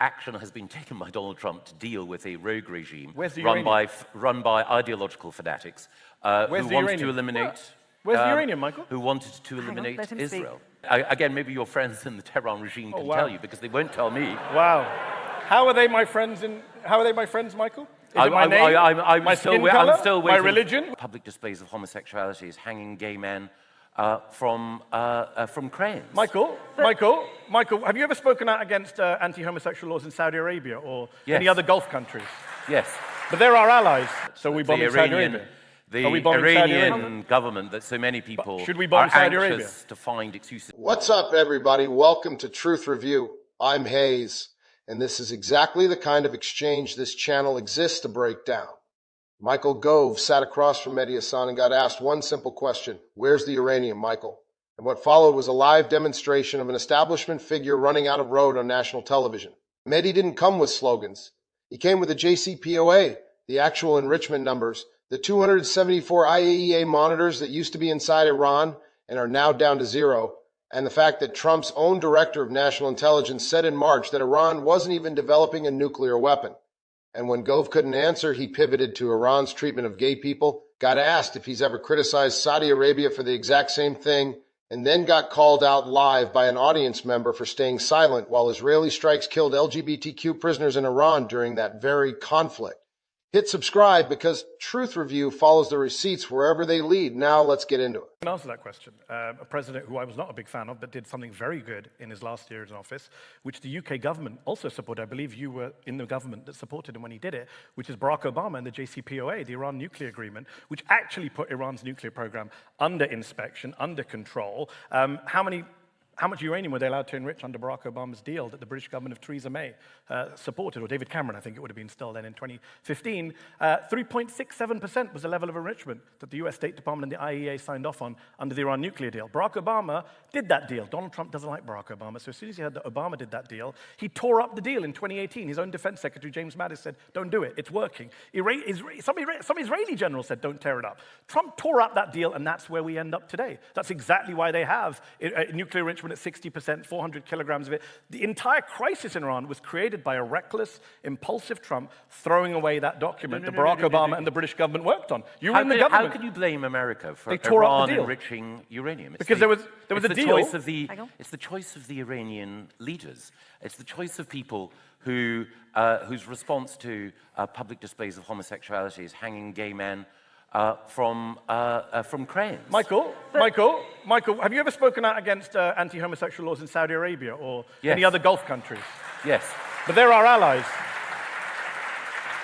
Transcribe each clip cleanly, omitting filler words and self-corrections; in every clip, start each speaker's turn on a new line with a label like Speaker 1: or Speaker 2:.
Speaker 1: action has been taken by Donald Trump to deal with a rogue regime run by ideological fanatics who wanted to eliminate...
Speaker 2: Where's the uranium, Michael?
Speaker 1: Who wanted to eliminate Israel. Again, maybe your friends in the Tehran regime can tell you, because they won't tell me.
Speaker 2: Wow. How are they my friends, Michael? Is it my name? My skin color?
Speaker 1: I'm still waiting.
Speaker 2: My religion?
Speaker 1: Public displays of homosexuality is hanging gay men from cranes.
Speaker 2: Michael, have you ever spoken out against anti-homosexual laws in Saudi Arabia or any other Gulf countries?
Speaker 1: Yes.
Speaker 2: But they're our allies, so we bomb Saudi Arabia.
Speaker 1: The Iranian government that so many people are anxious to find excuses.
Speaker 3: What's up, everybody? Welcome to Truth Review. I'm Hayes, and this is exactly the kind of exchange this channel exists to break down. Michael Gove sat across from Mehdi Hasan and got asked one simple question: where's the uranium, Michael? And what followed was a live demonstration of an establishment figure running out of road on national television. Mehdi didn't come with slogans. He came with the JCPOA, the actual enrichment numbers, the 274 IAEA monitors that used to be inside Iran and are now down to zero, and the fact that Trump's own director of national intelligence said in March that Iran wasn't even developing a nuclear weapon. And when Gove couldn't answer, he pivoted to Iran's treatment of gay people, got asked if he's ever criticized Saudi Arabia for the exact same thing, and then got called out live by an audience member for staying silent while Israeli strikes killed LGBTQ prisoners in Iran during that very conflict. Hit subscribe because Truth Review follows the receipts wherever they lead. Now let's get into it.
Speaker 2: I can answer that question. A president who I was not a big fan of, but did something very good in his last year in office, which the UK government also supported. I believe you were in the government that supported him when he did it, which is Barack Obama and the JCPOA, the Iran nuclear agreement, which actually put Iran's nuclear program under inspection, under control. How much uranium were they allowed to enrich under Barack Obama's deal that the British government of Theresa May supported, or David Cameron, I think it would have been still then in 2015? 3.67% was the level of enrichment that the US State Department and the IAEA signed off on under the Iran nuclear deal. Barack Obama did that deal. Donald Trump doesn't like Barack Obama, so as soon as he heard that Obama did that deal, he tore up the deal in 2018. His own defense secretary, James Mattis, said, don't do it, it's working. Some Israeli generals said, don't tear it up. Trump tore up that deal, and that's where we end up today. That's exactly why they have nuclear enrichment at 60%, 400 kilograms of it. The entire crisis in Iran was created by a reckless, impulsive Trump throwing away that document that Barack Obama and the British government worked on. You were in the government.
Speaker 1: How can you blame America for
Speaker 2: Iran
Speaker 1: enriching uranium?
Speaker 2: Because there was a deal.
Speaker 1: It's the choice of the Iranian leaders. It's the choice of people whose response to public displays of homosexuality is hanging gay men from cranes.
Speaker 2: Michael, have you ever spoken out against anti-homosexual laws in Saudi Arabia or any other Gulf countries?
Speaker 1: Yes.
Speaker 2: But they're our allies.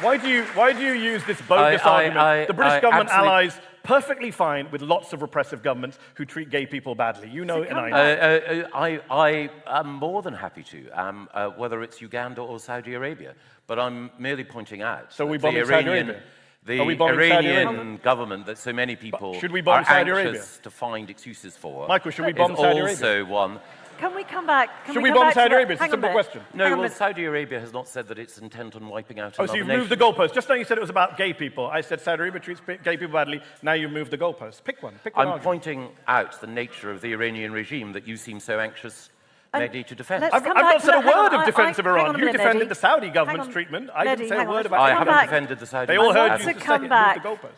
Speaker 2: Why do you use this bogus argument? The British government allies perfectly fine with lots of repressive governments who treat gay people badly. You know it and I know.
Speaker 1: I am more than happy to, whether it's Uganda or Saudi Arabia. But I'm merely pointing out
Speaker 2: so we bomb Saudi Arabia.
Speaker 1: The Iranian government that so many people are anxious to find excuses for.
Speaker 2: Michael, should we bomb Saudi Arabia?
Speaker 1: Also one.
Speaker 4: Can we come back?
Speaker 2: Should we bomb Saudi Arabia? It's a simple question.
Speaker 1: No, well, Saudi Arabia has not said that it's intent on wiping out another
Speaker 2: so you've
Speaker 1: nation.
Speaker 2: moved the goalpost. Just now you said it was about gay people. I said Saudi Arabia treats gay people badly. Now you've moved the goalpost. Pick one.
Speaker 1: I'm pointing out the nature of the Iranian regime that you seem so anxious, Mehdi, to defend.
Speaker 2: I've not said a word of defense of Iran. You defended the Saudi government's treatment. I didn't say a word about it.
Speaker 1: I haven't defended the Saudi
Speaker 2: government. They all heard you.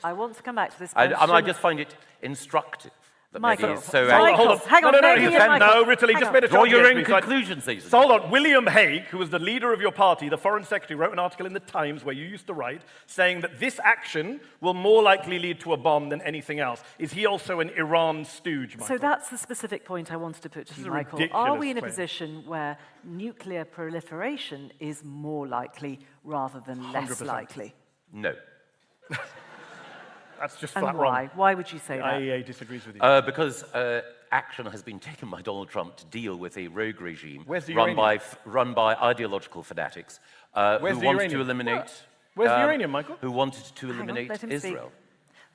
Speaker 4: I want to come back to this question.
Speaker 1: I just find it instructive.
Speaker 4: Michael,
Speaker 1: so
Speaker 2: hold on.
Speaker 4: Hang on.
Speaker 2: No, Ritterly, just made a
Speaker 1: draw your own conclusions, Ethan.
Speaker 2: So hold on. William Hague, who was the leader of your party, the foreign secretary, wrote an article in the Times where you used to write, saying that this action will more likely lead to a bomb than anything else. Is he also an Iran stooge, Michael?
Speaker 4: So that's the specific point I wanted to put to you, Michael. Are we in a position where nuclear proliferation is more likely rather than less
Speaker 2: 100%.
Speaker 4: likely?
Speaker 1: No.
Speaker 2: That's just
Speaker 4: and
Speaker 2: flat
Speaker 4: why?
Speaker 2: wrong.
Speaker 4: Why would you say that?
Speaker 2: IAEA disagrees with you.
Speaker 1: Because action has been taken by Donald Trump to deal with a rogue regime run by ideological fanatics who wanted to eliminate...
Speaker 2: Where's the uranium, Michael?
Speaker 1: Who wanted to eliminate Israel.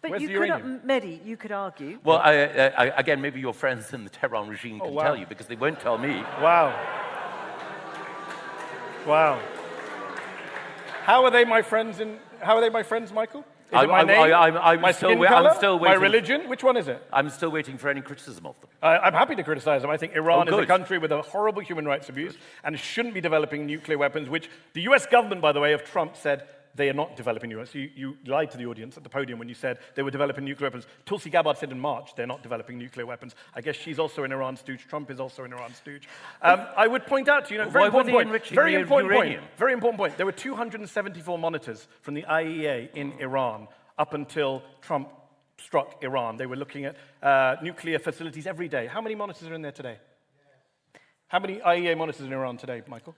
Speaker 4: But you could, Mehdi, you could argue...
Speaker 1: Well, again, maybe your friends in the Tehran regime can tell you, because they won't tell me.
Speaker 2: Wow. Wow. How are they my friends, Michael? Is it my name? My skin color?
Speaker 1: I'm still waiting.
Speaker 2: My religion? Which one is it?
Speaker 1: I'm still waiting for any criticism of them.
Speaker 2: I'm happy to criticize them. I think Iran is a country with a horrible human rights abuse and shouldn't be developing nuclear weapons, which the US government, by the way, of Trump said they are not developing nuclear weapons. You lied to the audience at the podium when you said they were developing nuclear weapons. Tulsi Gabbard said in March they're not developing nuclear weapons. I guess she's also an Iran stooge. Trump is also an Iran stooge. I would point out to you, very important point. There were 274 monitors from the IAEA in Iran up until Trump struck Iran. They were looking at nuclear facilities every day. How many monitors are in there today? How many IAEA monitors in Iran today, Michael?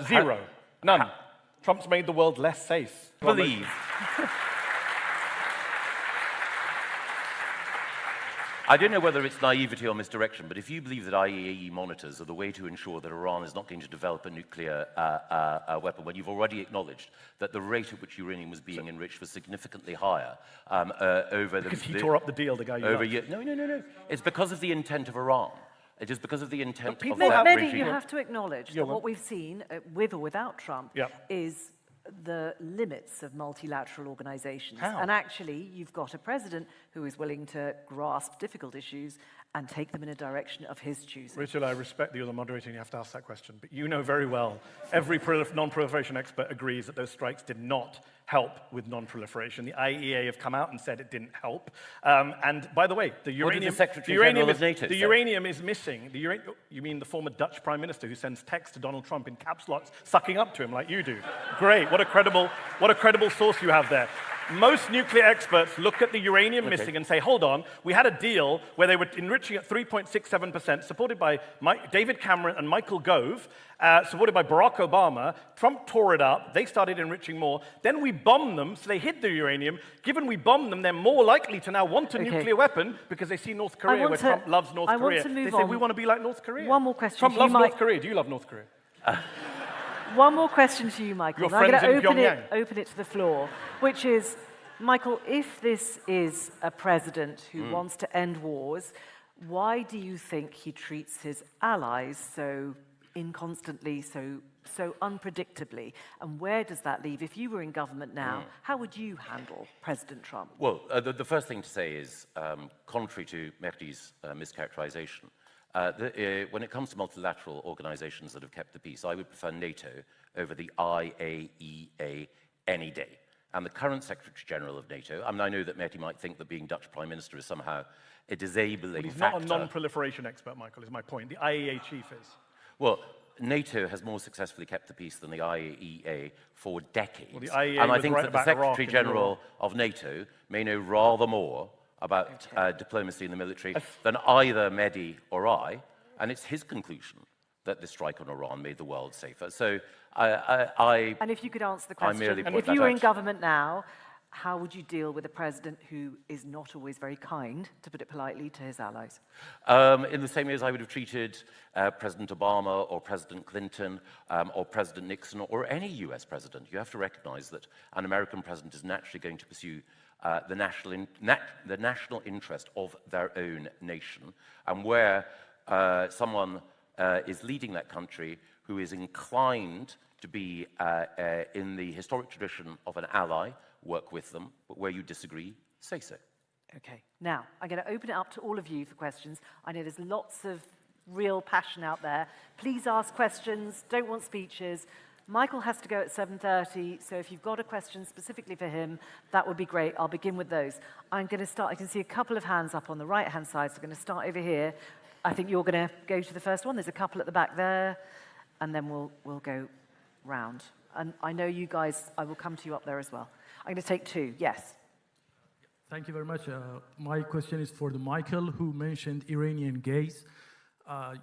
Speaker 2: Zero. None. Trump's made the world less safe.
Speaker 1: Believe. I don't know whether it's naivety or misdirection, but if you believe that IAEA monitors are the way to ensure that Iran is not going to develop a nuclear weapon, when you've already acknowledged that the rate at which uranium was being enriched was significantly higher over the...
Speaker 2: Because he tore up the deal, the guy you loved.
Speaker 1: No. It's because of the intent of Iran. It is because of the intent of
Speaker 4: that regime. You have to acknowledge that what we've seen, with or without Trump, is the limits of multilateral organizations.
Speaker 2: How?
Speaker 4: And actually, you've got a president who is willing to grasp difficult issues and take them in a direction of his choosing.
Speaker 2: Rachel, I respect that you're the moderator and you have to ask that question, but you know very well, every non-proliferation expert agrees that those strikes did not help with non-proliferation. The IAEA have come out and said it didn't help. And by the way, the uranium is missing. You mean the former Dutch Prime Minister who sends texts to Donald Trump in caps locks, sucking up to him like you do. Great, what a credible source you have there. Most nuclear experts look at the uranium missing and say, hold on, we had a deal where they were enriching at 3.67%, supported by David Cameron and Michael Gove, supported by Barack Obama. Trump tore it up. They started enriching more. Then we bombed them, so they hid the uranium. Given we bombed them, they're more likely to now want a nuclear weapon because they see North Korea, where Trump loves North Korea. They say, we want to be like North Korea.
Speaker 4: One more question.
Speaker 2: Trump loves North Korea. Do you love North Korea?
Speaker 4: One more question to you, Michael.
Speaker 2: Your friends in Pyongyang.
Speaker 4: Open it to the floor, which is, Michael, if this is a president who wants to end wars, why do you think he treats his allies so inconstantly, so unpredictably? And where does that leave? If you were in government now, how would you handle President Trump?
Speaker 1: Well, the first thing to say is, contrary to Mehdi's mischaracterization, when it comes to multilateral organizations that have kept the peace, I would prefer NATO over the IAEA any day. And the current Secretary General of NATO, I know that Mehdi might think that being Dutch Prime Minister is somehow a disabling factor.
Speaker 2: He's not a non-proliferation expert, Michael, is my point. The IAEA chief is.
Speaker 1: Well, NATO has more successfully kept the peace than the IAEA for decades.
Speaker 2: Well, the IAEA
Speaker 1: and I think
Speaker 2: right
Speaker 1: that the Secretary General of NATO may know rather more about diplomacy in the military than either Mehdi or I, and it's his conclusion that the strike on Iran made the world safer. So
Speaker 4: and if you could answer the question, if you were in government now, how would you deal with a president who is not always very kind, to put it politely, to his allies?
Speaker 1: In the same way as I would have treated President Obama or President Clinton or President Nixon or any US president. You have to recognize that an American president is naturally going to pursue the national interest of their own nation. And where someone is leading that country who is inclined to be in the historic tradition of an ally, work with them, but where you disagree, say so.
Speaker 4: Okay, now I'm going to open it up to all of you for questions. I know there's lots of real passion out there. Please ask questions, don't want speeches. Michael has to go at 7:30, so if you've got a question specifically for him, that would be great. I'll begin with those. I'm going to start, I can see a couple of hands up on the right-hand side, so I'm going to start over here. I think you're going to go to the first one. There's a couple at the back there, and then we'll go round. And I know you guys, I will come to you up there as well. I'm going to take two, yes.
Speaker 5: Thank you very much. My question is for Michael, who mentioned Iranian gays.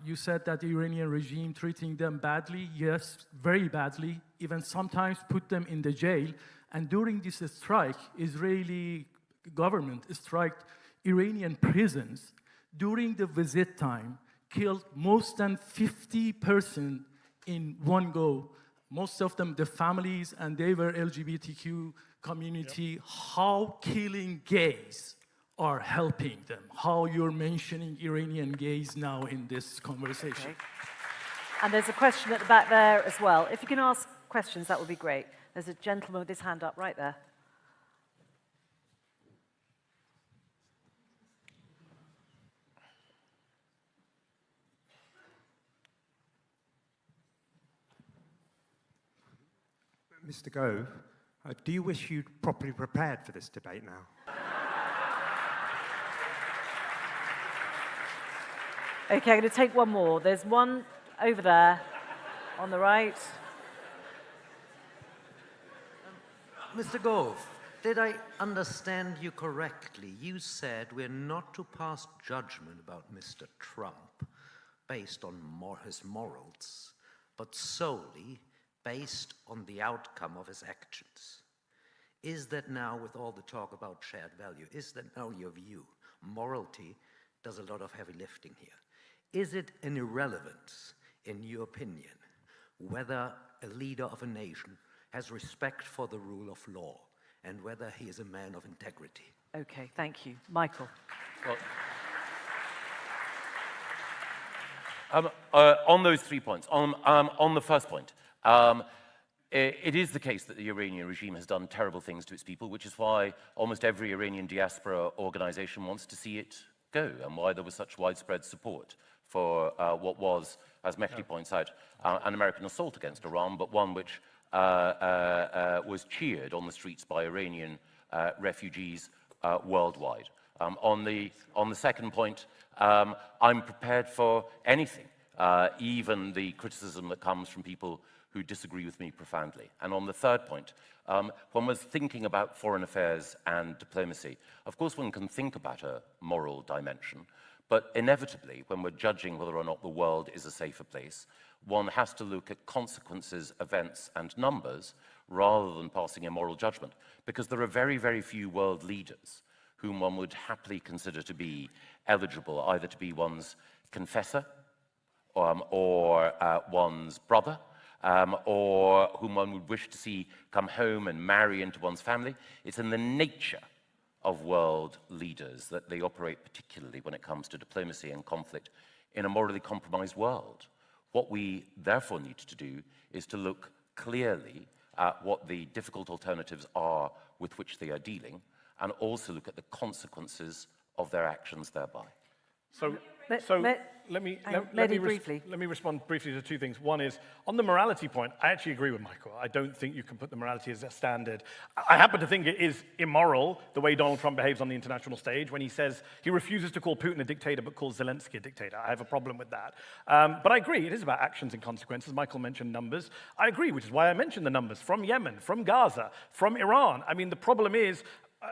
Speaker 5: You said that the Iranian regime treating them badly. Yes, very badly, even sometimes put them in the jail. And during this strike, Israeli government struck Iranian prisons. During the visit time, killed more than 50 persons in one go. Most of them, the families, and they were LGBTQ community. How killing gays are helping them? How you're mentioning Iranian gays now in this conversation?
Speaker 4: Okay. And there's a question at the back there as well. If you can ask questions, that would be great. There's a gentleman with his hand up right there.
Speaker 6: Mr. Gove, do you wish you'd properly prepared for this debate now?
Speaker 4: Okay, I'm going to take one more. There's one over there on the right.
Speaker 7: Mr. Gove, did I understand you correctly? You said we're not to pass judgment about Mr. Trump based on his morals, but solely based on the outcome of his actions. Is that now, with all the talk about shared value, is that now your view? Morality does a lot of heavy lifting here. Is it an irrelevance, in your opinion, whether a leader of a nation has respect for the rule of law and whether he is a man of integrity?
Speaker 4: Okay, thank you. Michael.
Speaker 1: Well, on those 3 points, on the first point, it is the case that the Iranian regime has done terrible things to its people, which is why almost every Iranian diaspora organization wants to see it go, and why there was such widespread support for what was, as Mehdi points out, an American assault against Iran, but one which was cheered on the streets by Iranian refugees worldwide. On the second point, I'm prepared for anything, even the criticism that comes from people who disagree with me profoundly. And on the third point, when we're thinking about foreign affairs and diplomacy, of course one can think about a moral dimension, but inevitably, when we're judging whether or not the world is a safer place, one has to look at consequences, events, and numbers rather than passing a moral judgment, because there are very, very few world leaders whom one would happily consider to be eligible either to be one's confessor or one's brother, or whom one would wish to see come home and marry into one's family. It's in the nature of world leaders that they operate, particularly when it comes to diplomacy and conflict, in a morally compromised world. What we therefore need to do is to look clearly at what the difficult alternatives are with which they are dealing, and also look at the consequences of their actions thereby.
Speaker 2: Let me
Speaker 4: briefly.
Speaker 2: Let me respond briefly to two things. One is, on the morality point, I actually agree with Michael. I don't think you can put the morality as a standard. I happen to think it is immoral, the way Donald Trump behaves on the international stage, when he says he refuses to call Putin a dictator but calls Zelensky a dictator. I have a problem with that. But I agree, it is about actions and consequences. Michael mentioned numbers. I agree, which is why I mentioned the numbers from Yemen, from Gaza, from Iran. I mean, the problem is,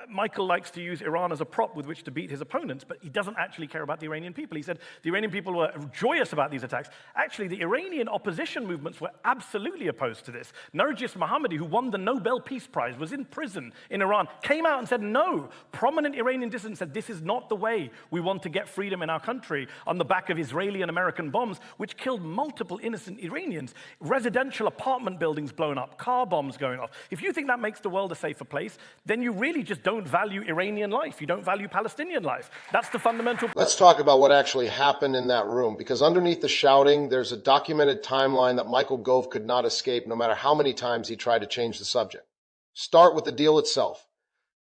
Speaker 2: Michael likes to use Iran as a prop with which to beat his opponents, but he doesn't actually care about the Iranian people. He said the Iranian people were joyous about these attacks. Actually, the Iranian opposition movements were absolutely opposed to this. Nargis Mohammadi, who won the Nobel Peace Prize, was in prison in Iran, came out and said no. Prominent Iranian dissidents said this is not the way we want to get freedom in our country, on the back of Israeli and American bombs, which killed multiple innocent Iranians. Residential apartment buildings blown up, car bombs going off. If you think that makes the world a safer place, then you really just don't value Iranian life. You don't value Palestinian life. That's the fundamental.
Speaker 3: Let's talk about what actually happened in that room, because underneath the shouting, there's a documented timeline that Michael Gove could not escape no matter how many times he tried to change the subject. Start with the deal itself.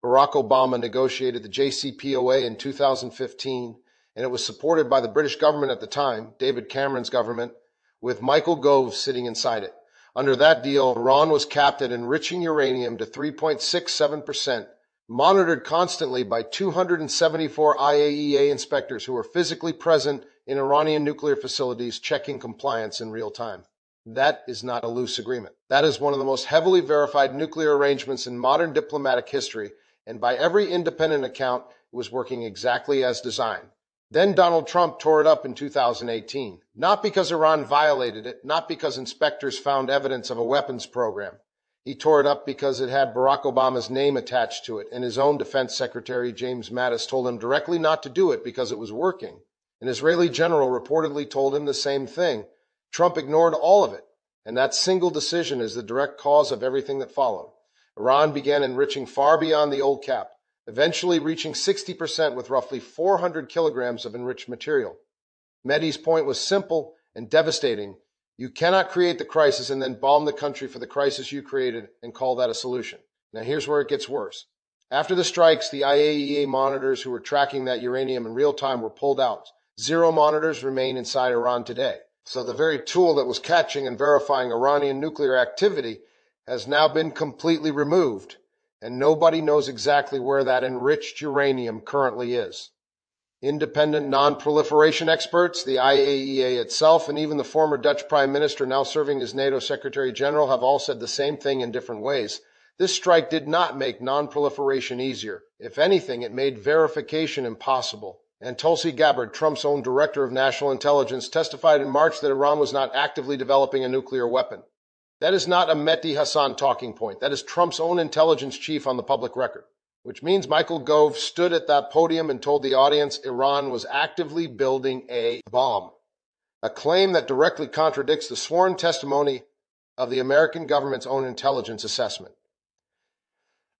Speaker 3: Barack Obama negotiated the JCPOA in 2015, and it was supported by the British government at the time, David Cameron's government, with Michael Gove sitting inside it. Under that deal, Iran was capped at enriching uranium to 3.67%, monitored constantly by 274 IAEA inspectors who were physically present in Iranian nuclear facilities checking compliance in real time. That is not a loose agreement. That is one of the most heavily verified nuclear arrangements in modern diplomatic history, and by every independent account, it was working exactly as designed. Then Donald Trump tore it up in 2018, not because Iran violated it, not because inspectors found evidence of a weapons program. He tore it up because it had Barack Obama's name attached to it, and his own defense secretary, James Mattis, told him directly not to do it because it was working. An Israeli general reportedly told him the same thing. Trump ignored all of it, and that single decision is the direct cause of everything that followed. Iran began enriching far beyond the old cap, eventually reaching 60% with roughly 400 kilograms of enriched material. Mehdi's point was simple and devastating. You cannot create the crisis and then bomb the country for the crisis you created and call that a solution. Now here's where it gets worse. After the strikes, the IAEA monitors who were tracking that uranium in real time were pulled out. 0 monitors remain inside Iran today. So the very tool that was catching and verifying Iranian nuclear activity has now been completely removed, and nobody knows exactly where that enriched uranium currently is. Independent non-proliferation experts, the IAEA itself, and even the former Dutch Prime Minister now serving as NATO Secretary General have all said the same thing in different ways. This strike did not make non-proliferation easier. If anything, it made verification impossible. And Tulsi Gabbard, Trump's own Director of National Intelligence, testified in March that Iran was not actively developing a nuclear weapon. That is not a Mehdi Hasan talking point. That is Trump's own intelligence chief on the public record. Which means Michael Gove stood at that podium and told the audience Iran was actively building a bomb, a claim that directly contradicts the sworn testimony of the American government's own intelligence assessment.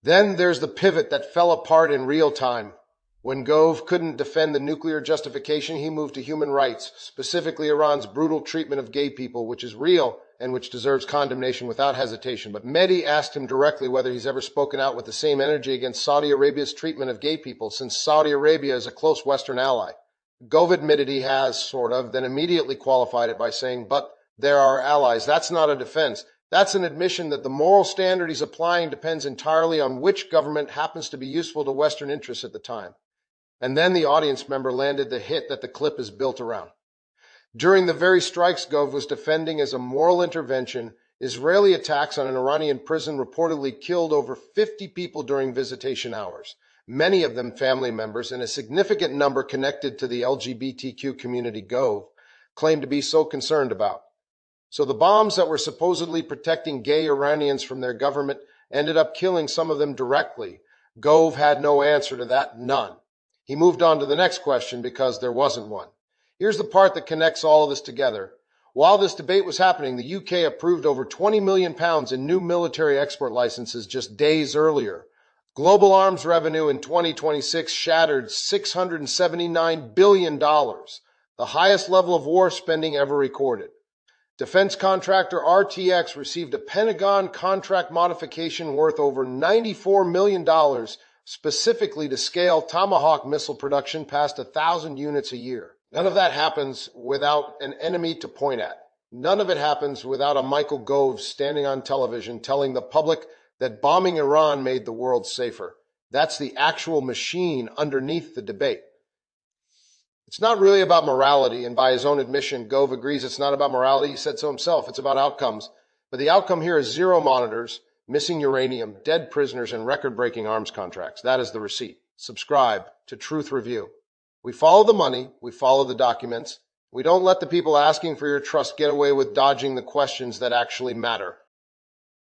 Speaker 3: Then there's the pivot that fell apart in real time. When Gove couldn't defend the nuclear justification, he moved to human rights, specifically Iran's brutal treatment of gay people, which is real and which deserves condemnation without hesitation. But Mehdi asked him directly whether he's ever spoken out with the same energy against Saudi Arabia's treatment of gay people, since Saudi Arabia is a close Western ally. Gove admitted he has, sort of, then immediately qualified it by saying, but they're our allies. That's not a defense. That's an admission that the moral standard he's applying depends entirely on which government happens to be useful to Western interests at the time. And then the audience member landed the hit that the clip is built around. During the very strikes Gove was defending as a moral intervention, Israeli attacks on an Iranian prison reportedly killed over 50 people during visitation hours, many of them family members, and a significant number connected to the LGBTQ community Gove claimed to be so concerned about. So the bombs that were supposedly protecting gay Iranians from their government ended up killing some of them directly. Gove had no answer to that, none. He moved on to the next question because there wasn't one. Here's the part that connects all of this together. While this debate was happening, the UK approved over £20 million in new military export licenses just days earlier. Global arms revenue in 2026 shattered $679 billion, the highest level of war spending ever recorded. Defense contractor RTX received a Pentagon contract modification worth over $94 million specifically to scale Tomahawk missile production past 1,000 units a year. None of that happens without an enemy to point at. None of it happens without a Michael Gove standing on television telling the public that bombing Iran made the world safer. That's the actual machine underneath the debate. It's not really about morality, and by his own admission, Gove agrees it's not about morality. He said so himself. It's about outcomes. But the outcome here is zero monitors, missing uranium, dead prisoners, and record-breaking arms contracts. That is the receipt. Subscribe to Truth Review. We follow the money. We follow the documents. We don't let the people asking for your trust get away with dodging the questions that actually matter.